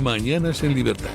Mañanas en Libertad.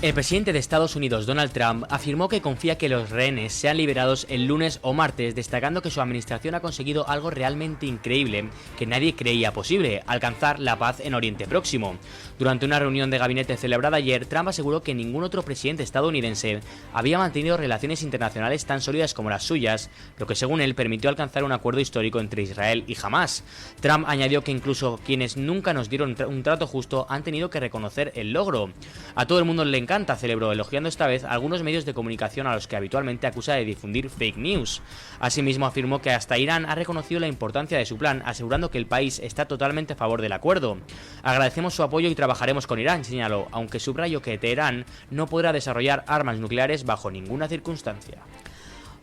El presidente de Estados Unidos, Donald Trump, afirmó que confía que los rehenes sean liberados el lunes o martes, destacando que su administración ha conseguido algo realmente increíble que nadie creía posible: alcanzar la paz en Oriente Próximo. Durante una reunión de gabinete celebrada ayer, Trump aseguró que ningún otro presidente estadounidense había mantenido relaciones internacionales tan sólidas como las suyas, lo que según él permitió alcanzar un acuerdo histórico entre Israel y Hamás. Trump añadió que incluso quienes nunca nos dieron un trato justo han tenido que reconocer el logro. A todo el mundo le encanta, celebró, elogiando esta vez a algunos medios de comunicación a los que habitualmente acusa de difundir fake news. Asimismo afirmó que hasta Irán ha reconocido la importancia de su plan, asegurando que el país está totalmente a favor del acuerdo. Agradecemos su apoyo y trabajaremos con Irán, señaló, aunque subrayó que Teherán no podrá desarrollar armas nucleares bajo ninguna circunstancia.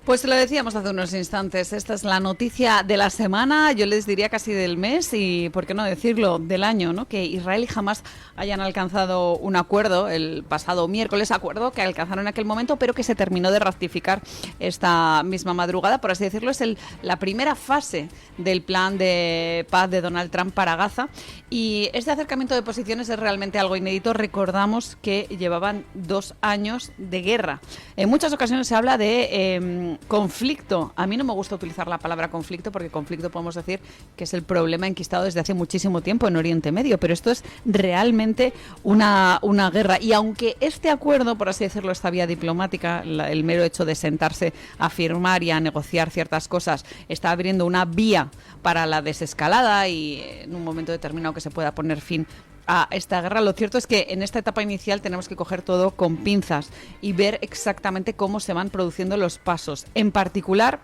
Pues lo decíamos hace unos instantes, esta es la noticia de la semana, yo les diría casi del mes y, por qué no decirlo, del año, ¿no? Que Israel y Hamás hayan alcanzado un acuerdo el pasado miércoles, acuerdo que alcanzaron en aquel momento, pero que se terminó de ratificar esta misma madrugada, por así decirlo. Es la primera fase del plan de paz de Donald Trump para Gaza, y este acercamiento de posiciones es realmente algo inédito. Recordamos que llevaban 2 años de guerra. En muchas ocasiones se habla de conflicto. A mí no me gusta utilizar la palabra conflicto, porque conflicto podemos decir que es el problema enquistado desde hace muchísimo tiempo en Oriente Medio, pero esto es realmente una guerra. Y aunque este acuerdo, por así decirlo, esta vía diplomática, el mero hecho de sentarse a firmar y a negociar ciertas cosas, está abriendo una vía para la desescalada y en un momento determinado que se pueda poner fin a esta guerra, lo cierto es que en esta etapa inicial tenemos que coger todo con pinzas y ver exactamente cómo se van produciendo los pasos. En particular,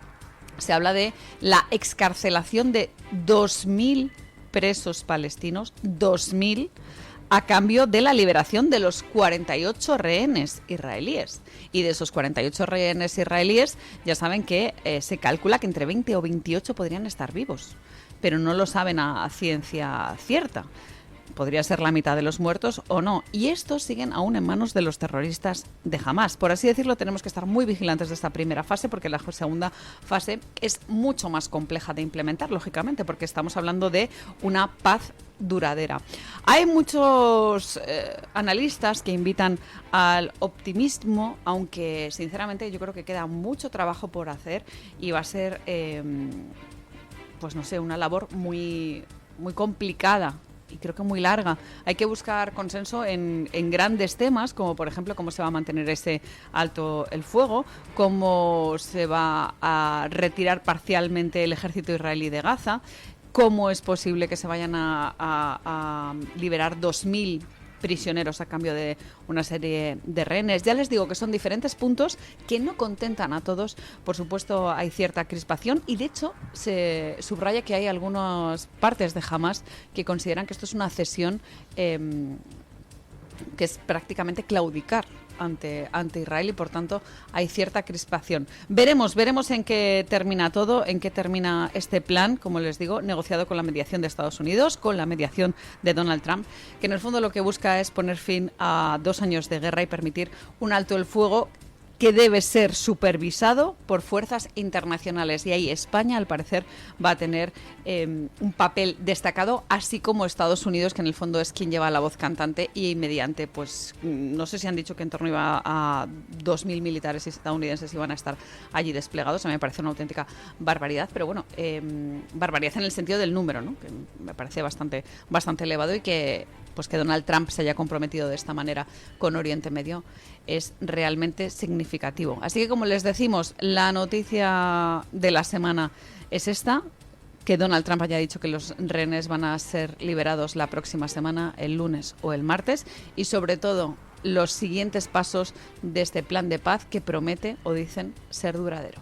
se habla de la excarcelación de 2.000 presos palestinos, 2.000, a cambio de la liberación de los 48 rehenes israelíes. Y de esos 48 rehenes israelíes, ya saben que se calcula que entre 20 o 28 podrían estar vivos, pero no lo saben a ciencia cierta. Podría ser la mitad de los muertos o no. Y estos siguen aún en manos de los terroristas de Hamás. Por así decirlo, tenemos que estar muy vigilantes de esta primera fase, porque la segunda fase es mucho más compleja de implementar, lógicamente, porque estamos hablando de una paz duradera. Hay muchos analistas que invitan al optimismo, aunque sinceramente yo creo que queda mucho trabajo por hacer y va a ser, pues no sé, una labor muy, muy complicada y creo que muy larga. Hay que buscar consenso en grandes temas, como por ejemplo cómo se va a mantener ese alto el fuego, cómo se va a retirar parcialmente el ejército israelí de Gaza, cómo es posible que se vayan a liberar 2.000 prisioneros a cambio de una serie de rehenes. Ya les digo que son diferentes puntos que no contentan a todos. Por supuesto, hay cierta crispación y, de hecho, se subraya que hay algunas partes de Hamás que consideran que esto es una cesión que es prácticamente claudicar ante Israel, y por tanto hay cierta crispación. Veremos en qué termina todo, en qué termina este plan, como les digo, negociado con la mediación de Estados Unidos, con la mediación de Donald Trump, que en el fondo lo que busca es poner fin a 2 años de guerra y permitir un alto el fuego que debe ser supervisado por fuerzas internacionales. Y ahí España, al parecer, va a tener un papel destacado, así como Estados Unidos, que en el fondo es quien lleva la voz cantante, y mediante, pues, no sé si han dicho que en torno a 2.000 militares estadounidenses iban a estar allí desplegados. A mí me parece una auténtica barbaridad, pero bueno, barbaridad en el sentido del número, ¿no? Que me parece bastante elevado, y que pues que Donald Trump se haya comprometido de esta manera con Oriente Medio es realmente significativo. Así que, como les decimos, la noticia de la semana es esta, que Donald Trump haya dicho que los rehenes van a ser liberados la próxima semana, el lunes o el martes, y sobre todo los siguientes pasos de este plan de paz que promete, o dicen, ser duradero.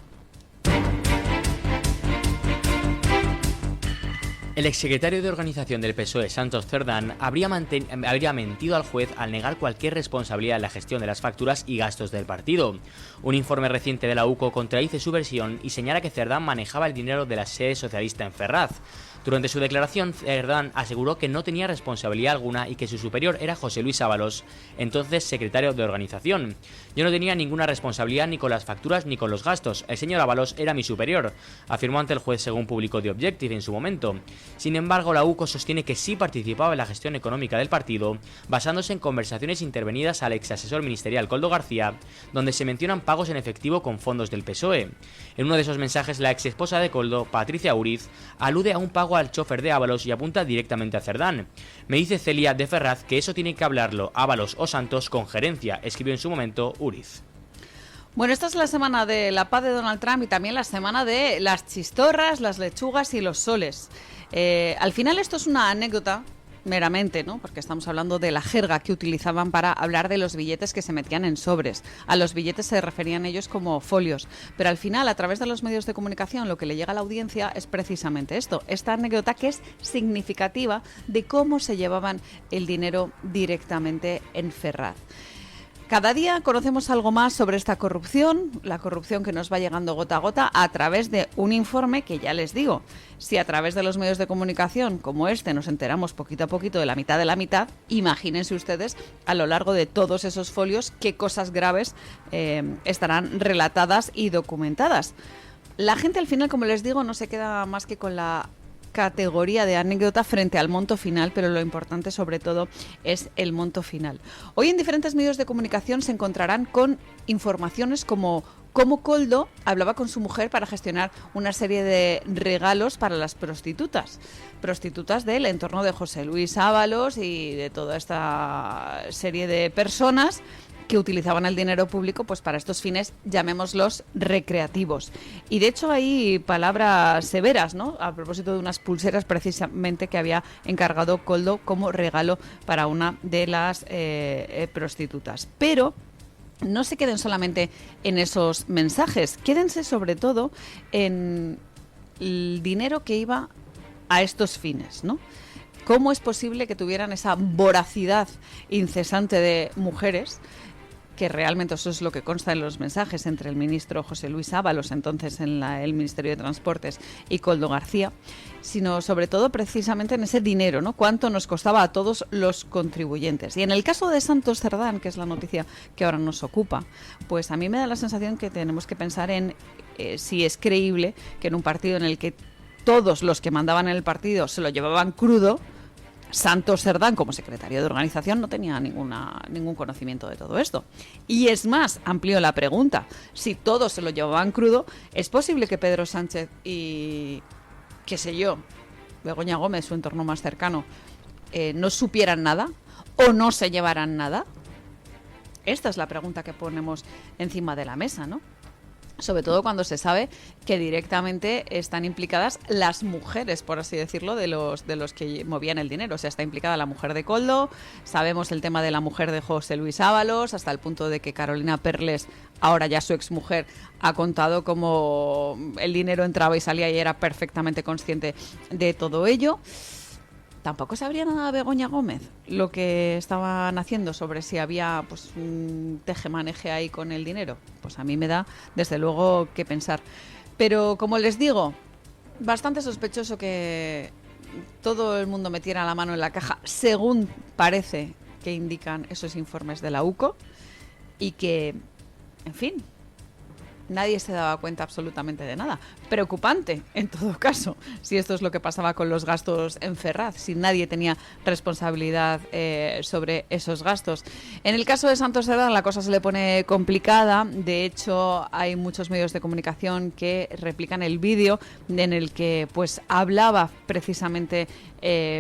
El exsecretario de Organización del PSOE, Santos Cerdán, habría mentido al juez al negar cualquier responsabilidad en la gestión de las facturas y gastos del partido. Un informe reciente de la UCO contradice su versión y señala que Cerdán manejaba el dinero de la sede socialista en Ferraz. Durante su declaración, Cerdán aseguró que no tenía responsabilidad alguna y que su superior era José Luis Ábalos, entonces secretario de organización. Yo no tenía ninguna responsabilidad ni con las facturas ni con los gastos. El señor Ábalos era mi superior, afirmó ante el juez según publicó The Objective en su momento. Sin embargo, la UCO sostiene que sí participaba en la gestión económica del partido, basándose en conversaciones intervenidas al ex asesor ministerial Koldo García, donde se mencionan pagos en efectivo con fondos del PSOE. En uno de esos mensajes, la ex esposa de Koldo, Patricia Uriz, alude a un pago al chofer de Ábalos y apunta directamente a Cerdán. Me dice Celia de Ferraz que eso tiene que hablarlo Ábalos o Santos con gerencia, escribió en su momento Uriz. Bueno, esta es la semana de la paz de Donald Trump y también la semana de las chistorras, las lechugas y los soles. Al final esto es una anécdota meramente, ¿no? Porque estamos hablando de la jerga que utilizaban para hablar de los billetes que se metían en sobres. A los billetes se referían ellos como folios. Pero al final, a través de los medios de comunicación, lo que le llega a la audiencia es precisamente esto. Esta anécdota que es significativa de cómo se llevaban el dinero directamente en Ferraz. Cada día conocemos algo más sobre esta corrupción, la corrupción que nos va llegando gota a gota a través de un informe que ya les digo, si a través de los medios de comunicación como este nos enteramos poquito a poquito de la mitad, imagínense ustedes a lo largo de todos esos folios qué cosas graves estarán relatadas y documentadas. La gente al final, como les digo, no se queda más que con la categoría de anécdota frente al monto final, pero lo importante sobre todo es el monto final. Hoy en diferentes medios de comunicación se encontrarán con informaciones como cómo Koldo hablaba con su mujer para gestionar una serie de regalos para las prostitutas del entorno de José Luis Ábalos y de toda esta serie de personas que utilizaban el dinero público pues para estos fines, llamémoslos recreativos. Y de hecho hay palabras severas, ¿no? A propósito de unas pulseras precisamente que había encargado Koldo como regalo para una de las prostitutas. Pero no se queden solamente en esos mensajes, quédense sobre todo en el dinero que iba a estos fines, ¿no? ¿Cómo es posible que tuvieran esa voracidad incesante de mujeres? Que realmente eso es lo que consta en los mensajes entre el ministro José Luis Ábalos, entonces en el Ministerio de Transportes, y Koldo García, sino sobre todo precisamente en ese dinero, ¿no? Cuánto nos costaba a todos los contribuyentes. Y en el caso de Santos Cerdán, que es la noticia que ahora nos ocupa, pues a mí me da la sensación que tenemos que pensar en si es creíble que en un partido en el que todos los que mandaban en el partido se lo llevaban crudo, Santos Cerdán, como secretario de organización, no tenía ningún conocimiento de todo esto. Y es más, amplió la pregunta. Si todos se lo llevaban crudo, ¿es posible que Pedro Sánchez y, qué sé yo, Begoña Gómez, su entorno más cercano, no supieran nada o no se llevaran nada? Esta es la pregunta que ponemos encima de la mesa, ¿no? Sobre todo cuando se sabe que directamente están implicadas las mujeres, por así decirlo, de los que movían el dinero. O sea, está implicada la mujer de Koldo, sabemos el tema de la mujer de José Luis Ábalos, hasta el punto de que Carolina Perles, ahora ya su exmujer, ha contado cómo el dinero entraba y salía y era perfectamente consciente de todo ello. Tampoco sabría nada Begoña Gómez lo que estaban haciendo sobre si había pues un tejemaneje ahí con el dinero. Pues a mí me da desde luego que pensar. Pero como les digo, bastante sospechoso que todo el mundo metiera la mano en la caja, según parece que indican esos informes de la UCO, y que, en fin, nadie se daba cuenta absolutamente de nada. Preocupante, en todo caso, si esto es lo que pasaba con los gastos en Ferraz, si nadie tenía responsabilidad sobre esos gastos. En el caso de Santos Cerdán la cosa se le pone complicada. De hecho, hay muchos medios de comunicación que replican el vídeo en el que pues hablaba precisamente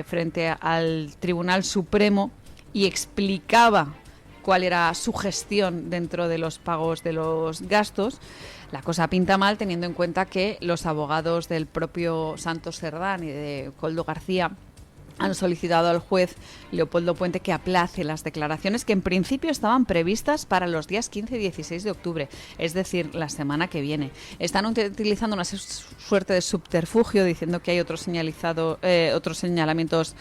frente al Tribunal Supremo y explicaba cuál era su gestión dentro de los pagos de los gastos. La cosa pinta mal teniendo en cuenta que los abogados del propio Santos Cerdán y de Koldo García han solicitado al juez Leopoldo Puente que aplace las declaraciones que en principio estaban previstas para los días 15 y 16 de octubre, es decir, la semana que viene. Están utilizando una suerte de subterfugio diciendo que hay otros señalamientos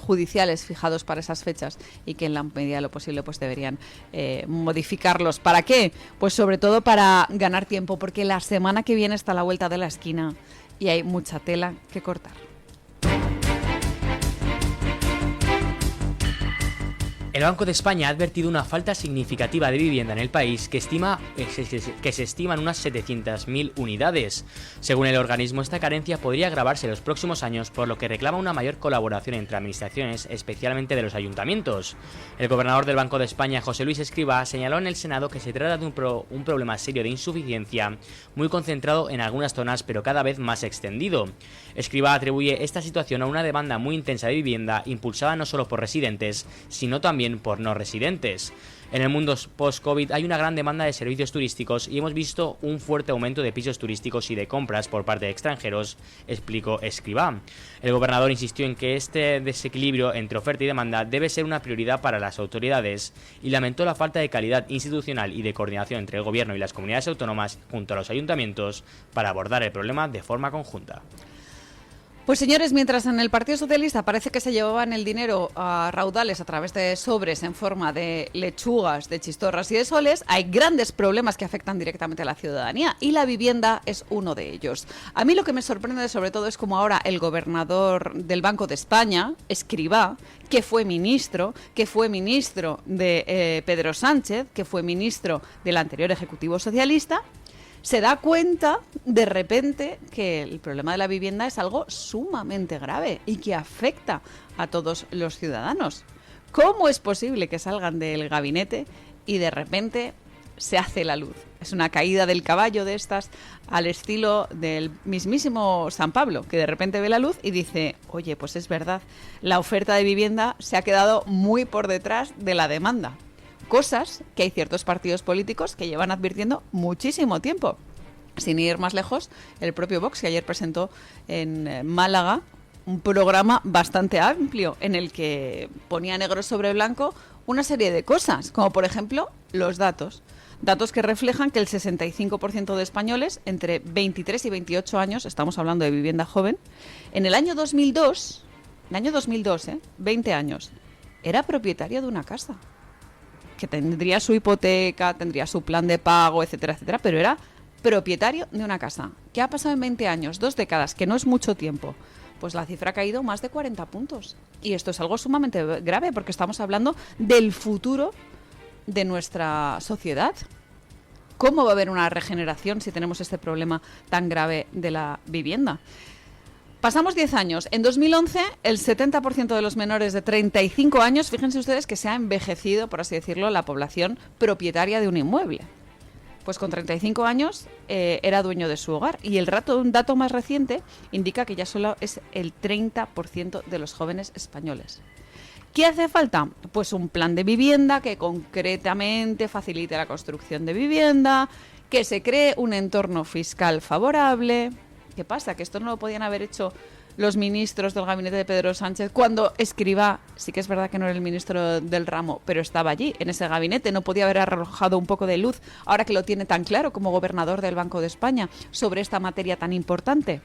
judiciales fijados para esas fechas y que en la medida de lo posible pues deberían modificarlos. ¿Para qué? Pues sobre todo para ganar tiempo, porque la semana que viene está a la vuelta de la esquina y hay mucha tela que cortar. El Banco de España ha advertido una falta significativa de vivienda en el país que se estima en unas 700.000 unidades. Según el organismo, esta carencia podría agravarse en los próximos años, por lo que reclama una mayor colaboración entre administraciones, especialmente de los ayuntamientos. El gobernador del Banco de España, José Luis Escrivá, señaló en el Senado que se trata de un problema serio de insuficiencia, muy concentrado en algunas zonas, pero cada vez más extendido. Escrivá atribuye esta situación a una demanda muy intensa de vivienda, impulsada no solo por residentes, sino también por no residentes. En el mundo post-COVID hay una gran demanda de servicios turísticos y hemos visto un fuerte aumento de pisos turísticos y de compras por parte de extranjeros, explicó Escrivá. El gobernador insistió en que este desequilibrio entre oferta y demanda debe ser una prioridad para las autoridades y lamentó la falta de calidad institucional y de coordinación entre el gobierno y las comunidades autónomas junto a los ayuntamientos para abordar el problema de forma conjunta. Pues señores, mientras en el Partido Socialista parece que se llevaban el dinero a raudales a través de sobres en forma de lechugas, de chistorras y de soles, hay grandes problemas que afectan directamente a la ciudadanía y la vivienda es uno de ellos. A mí lo que me sorprende sobre todo es como ahora el gobernador del Banco de España, Escrivá, que fue ministro de Pedro Sánchez, que fue ministro del anterior Ejecutivo Socialista, se da cuenta de repente que el problema de la vivienda es algo sumamente grave y que afecta a todos los ciudadanos. ¿Cómo es posible que salgan del gabinete y de repente se hace la luz? Es una caída del caballo de estas al estilo del mismísimo San Pablo, que de repente ve la luz y dice, oye, pues es verdad, la oferta de vivienda se ha quedado muy por detrás de la demanda. Cosas que hay ciertos partidos políticos que llevan advirtiendo muchísimo tiempo. Sin ir más lejos, el propio Vox, que ayer presentó en Málaga un programa bastante amplio en el que ponía negro sobre blanco una serie de cosas, como por ejemplo los datos. Datos que reflejan que el 65% de españoles entre 23 y 28 años, estamos hablando de vivienda joven, en el año 2002, 20 años, era propietario de una casa. Que tendría su hipoteca, tendría su plan de pago, etcétera, etcétera, pero era propietario de una casa. ¿Qué ha pasado en 20 años? 2 décadas, que no es mucho tiempo. Pues la cifra ha caído más de 40 puntos. Y esto es algo sumamente grave porque estamos hablando del futuro de nuestra sociedad. ¿Cómo va a haber una regeneración si tenemos este problema tan grave de la vivienda? Pasamos 10 años. En 2011, el 70% de los menores de 35 años, fíjense ustedes que se ha envejecido, por así decirlo, la población propietaria de un inmueble. Pues con 35 años era dueño de su hogar. Y un dato más reciente indica que ya solo es el 30% de los jóvenes españoles. ¿Qué hace falta? Pues un plan de vivienda que concretamente facilite la construcción de vivienda, que se cree un entorno fiscal favorable. ¿Qué pasa? Que esto no lo podían haber hecho los ministros del gabinete de Pedro Sánchez cuando Escrivá, sí que es verdad que no era el ministro del ramo, pero estaba allí, en ese gabinete, no podía haber arrojado un poco de luz, ahora que lo tiene tan claro como gobernador del Banco de España, sobre esta materia tan importante.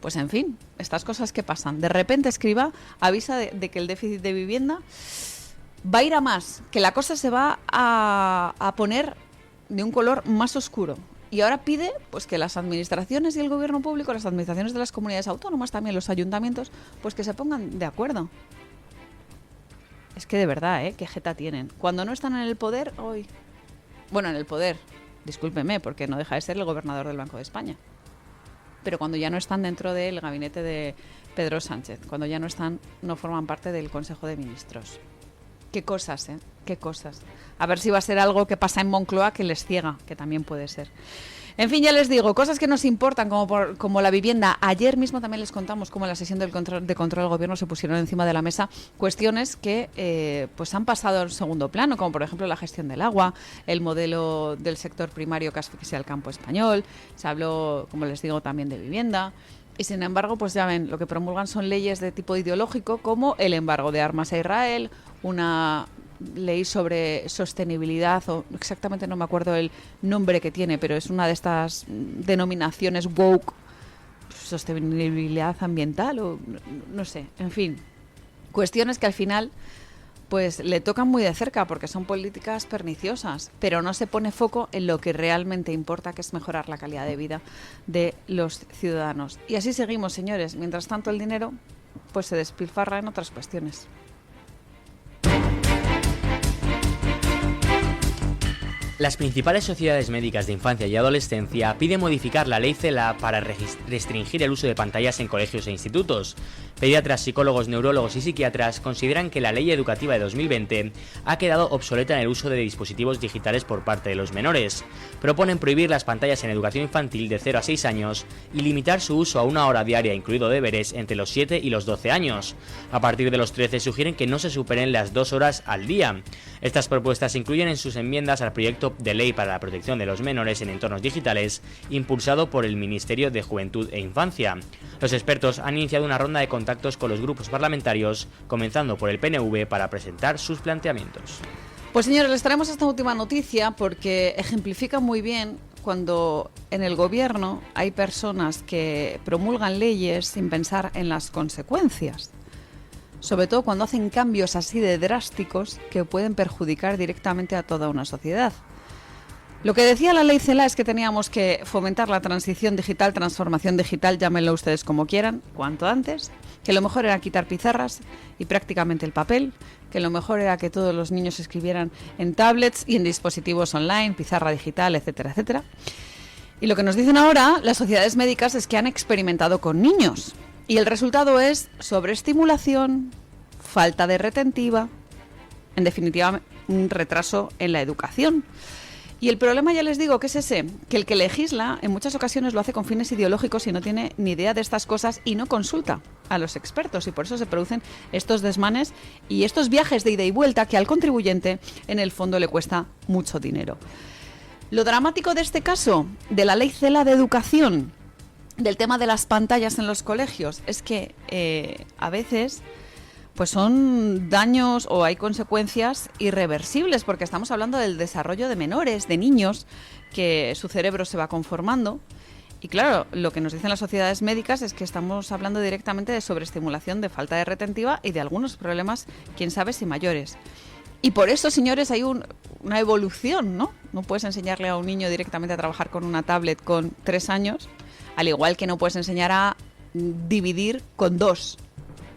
Pues en fin, estas cosas que pasan. De repente Escrivá avisa de que el déficit de vivienda va a ir a más, que la cosa se va a poner de un color más oscuro. Y ahora pide pues que las administraciones y el gobierno público, las administraciones de las comunidades autónomas, también los ayuntamientos, pues que se pongan de acuerdo. Es que de verdad, qué jeta tienen. Cuando no están en el poder, hoy... Bueno, en el poder, discúlpeme, porque no deja de ser el gobernador del Banco de España. Pero cuando ya no están dentro del gabinete de Pedro Sánchez, cuando ya no forman parte del Consejo de Ministros. Qué cosas, qué cosas. A ver si va a ser algo que pasa en Moncloa que les ciega, que también puede ser. En fin, ya les digo, cosas que nos importan como la vivienda. Ayer mismo también les contamos cómo en la sesión de control del gobierno se pusieron encima de la mesa cuestiones que pues han pasado al segundo plano, como por ejemplo la gestión del agua, el modelo del sector primario que asfixia al campo español. Se habló, como les digo, también de vivienda. Y sin embargo, pues ya ven, lo que promulgan son leyes de tipo ideológico como el embargo de armas a Israel, una ley sobre sostenibilidad, o exactamente no me acuerdo el nombre que tiene, pero es una de estas denominaciones woke, sostenibilidad ambiental o no sé, en fin, cuestiones que al final pues le tocan muy de cerca porque son políticas perniciosas, pero no se pone foco en lo que realmente importa, que es mejorar la calidad de vida de los ciudadanos. Y así seguimos, señores. Mientras tanto, el dinero pues se despilfarra en otras cuestiones. Las principales sociedades médicas de infancia y adolescencia piden modificar la ley CELA para restringir el uso de pantallas en colegios e institutos. Pediatras, psicólogos, neurólogos y psiquiatras consideran que la ley educativa de 2020 ha quedado obsoleta en el uso de dispositivos digitales por parte de los menores. Proponen prohibir las pantallas en educación infantil de 0 a 6 años y limitar su uso a 1 hora diaria, incluido deberes, entre los 7 y los 12 años. A partir de los 13 sugieren que no se superen las 2 horas al día. Estas propuestas se incluyen en sus enmiendas al proyecto de ley para la protección de los menores en entornos digitales, impulsado por el Ministerio de Juventud e Infancia. Los expertos han iniciado una ronda de contactos con los grupos parlamentarios, comenzando por el PNV, para presentar sus planteamientos. Pues señores, les traemos esta última noticia porque ejemplifica muy bien cuando en el gobierno hay personas que promulgan leyes sin pensar en las consecuencias. Sobre todo cuando hacen cambios así de drásticos que pueden perjudicar directamente a toda una sociedad. Lo que decía la ley CELA es que teníamos que fomentar la transición digital, transformación digital, llámenlo ustedes como quieran, cuanto antes, que lo mejor era quitar pizarras y prácticamente el papel, que lo mejor era que todos los niños escribieran en tablets y en dispositivos online, pizarra digital, etcétera, etcétera. Y lo que nos dicen ahora las sociedades médicas es que han experimentado con niños y el resultado es sobreestimulación, falta de retentiva, en definitiva un retraso en la educación. Y el problema, ya les digo, que es ese, que el que legisla en muchas ocasiones lo hace con fines ideológicos y no tiene ni idea de estas cosas y no consulta a los expertos, y por eso se producen estos desmanes y estos viajes de ida y vuelta que al contribuyente en el fondo le cuesta mucho dinero. Lo dramático de este caso, de la ley CELA de educación, del tema de las pantallas en los colegios, es que a veces pues son daños o hay consecuencias irreversibles, porque estamos hablando del desarrollo de menores, de niños, que su cerebro se va conformando. Y claro, lo que nos dicen las sociedades médicas es que estamos hablando directamente de sobreestimulación, de falta de retentiva y de algunos problemas, quién sabe si mayores. Y por eso, señores, hay una evolución, ¿no? No puedes enseñarle a un niño directamente a trabajar con una tablet con 3 años, al igual que no puedes enseñar a dividir con 2.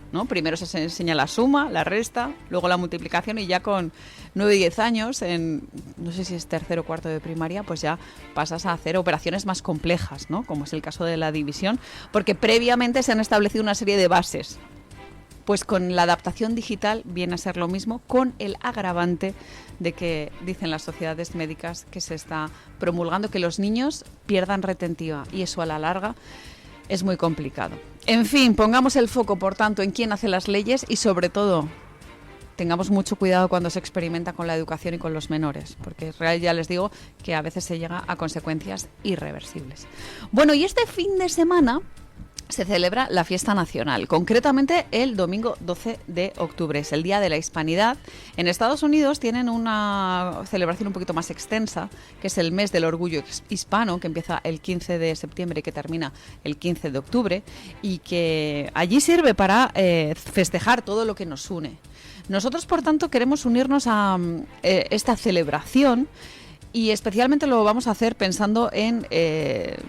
¿No? Primero se enseña la suma, la resta, luego la multiplicación y ya con 9 y 10 años, no sé si es tercero o cuarto de primaria, pues ya pasas a hacer operaciones más complejas, ¿no? Como es el caso de la división, porque previamente se han establecido una serie de bases. Pues con la adaptación digital viene a ser lo mismo, con el agravante de que dicen las sociedades médicas que se está promulgando que los niños pierdan retentiva y eso a la larga es muy complicado. En fin, pongamos el foco, por tanto, en quién hace las leyes y, sobre todo, tengamos mucho cuidado cuando se experimenta con la educación y con los menores, porque es real, ya les digo, que a veces se llega a consecuencias irreversibles. Bueno, y este fin de semana se celebra la fiesta nacional, concretamente el domingo 12 de octubre, es el Día de la Hispanidad. En Estados Unidos tienen una celebración un poquito más extensa, que es el mes del orgullo hispano, que empieza el 15 de septiembre y que termina el 15 de octubre, y que allí sirve para festejar todo lo que nos une. Nosotros, por tanto, queremos unirnos a esta celebración y especialmente lo vamos a hacer pensando en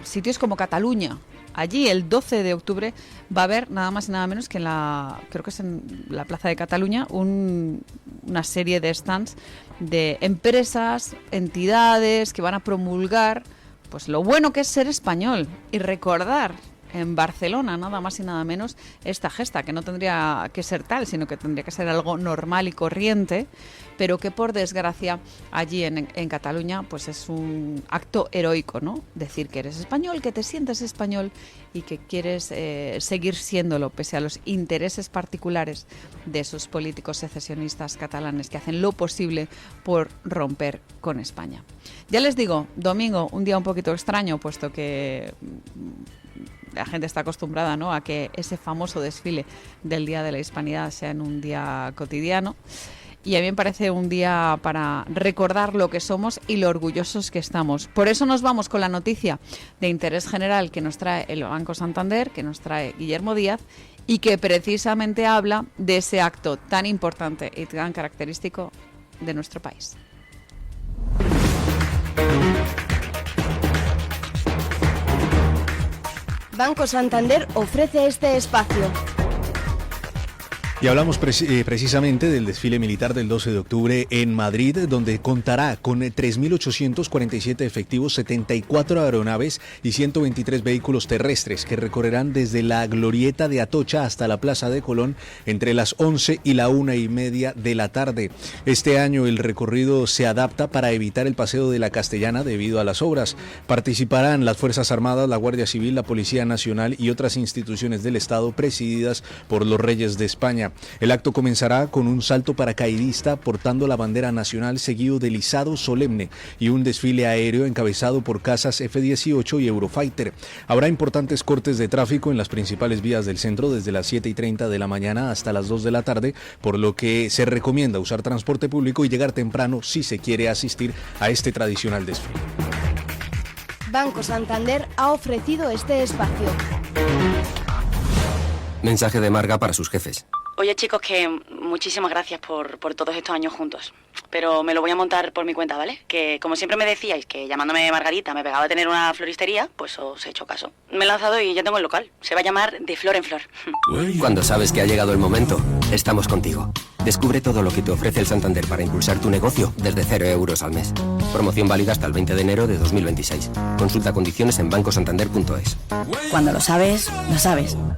sitios como Cataluña. Allí, el 12 de octubre, va a haber nada más y nada menos que creo que es en la Plaza de Cataluña, una serie de stands de empresas, entidades que van a promulgar pues lo bueno que es ser español y recordar en Barcelona, nada más y nada menos, esta gesta, que no tendría que ser tal, sino que tendría que ser algo normal y corriente, pero que por desgracia allí en Cataluña pues es un acto heroico, ¿no? Decir que eres español, que te sientes español y que quieres seguir siéndolo pese a los intereses particulares de esos políticos secesionistas catalanes que hacen lo posible por romper con España. Ya les digo, domingo, un día un poquito extraño, puesto que la gente está acostumbrada, ¿no?, a que ese famoso desfile del Día de la Hispanidad sea en un día cotidiano. Y a mí me parece un día para recordar lo que somos y lo orgullosos que estamos. Por eso nos vamos con la noticia de interés general que nos trae el Banco Santander, que nos trae Guillermo Díaz, y que precisamente habla de ese acto tan importante y tan característico de nuestro país. Banco Santander ofrece este espacio. Y hablamos precisamente del desfile militar del 12 de octubre en Madrid, donde contará con 3.847 efectivos, 74 aeronaves y 123 vehículos terrestres que recorrerán desde la glorieta de Atocha hasta la Plaza de Colón entre las 11 y la 1:30 de la tarde. Este año el recorrido se adapta para evitar el paseo de la Castellana debido a las obras. Participarán las Fuerzas Armadas, la Guardia Civil, la Policía Nacional y otras instituciones del Estado presididas por los Reyes de España. El acto comenzará con un salto paracaidista portando la bandera nacional, seguido del izado solemne y un desfile aéreo encabezado por cazas F-18 y Eurofighter. Habrá importantes cortes de tráfico en las principales vías del centro desde las 7:30 de la mañana hasta las 2 de la tarde, por lo que se recomienda usar transporte público y llegar temprano si se quiere asistir a este tradicional desfile. Banco Santander ha ofrecido este espacio. Mensaje de Marga para sus jefes. Oye, chicos, que muchísimas gracias por todos estos años juntos. Pero me lo voy a montar por mi cuenta, ¿vale? Que como siempre me decíais que llamándome Margarita me pegaba a tener una floristería, pues os he hecho caso. Me he lanzado y ya tengo el local. Se va a llamar De Flor en Flor. Cuando sabes que ha llegado el momento, estamos contigo. Descubre todo lo que te ofrece el Santander para impulsar tu negocio desde 0 euros al mes. Promoción válida hasta el 20 de enero de 2026. Consulta condiciones en bancosantander.es. Cuando lo sabes, lo sabes.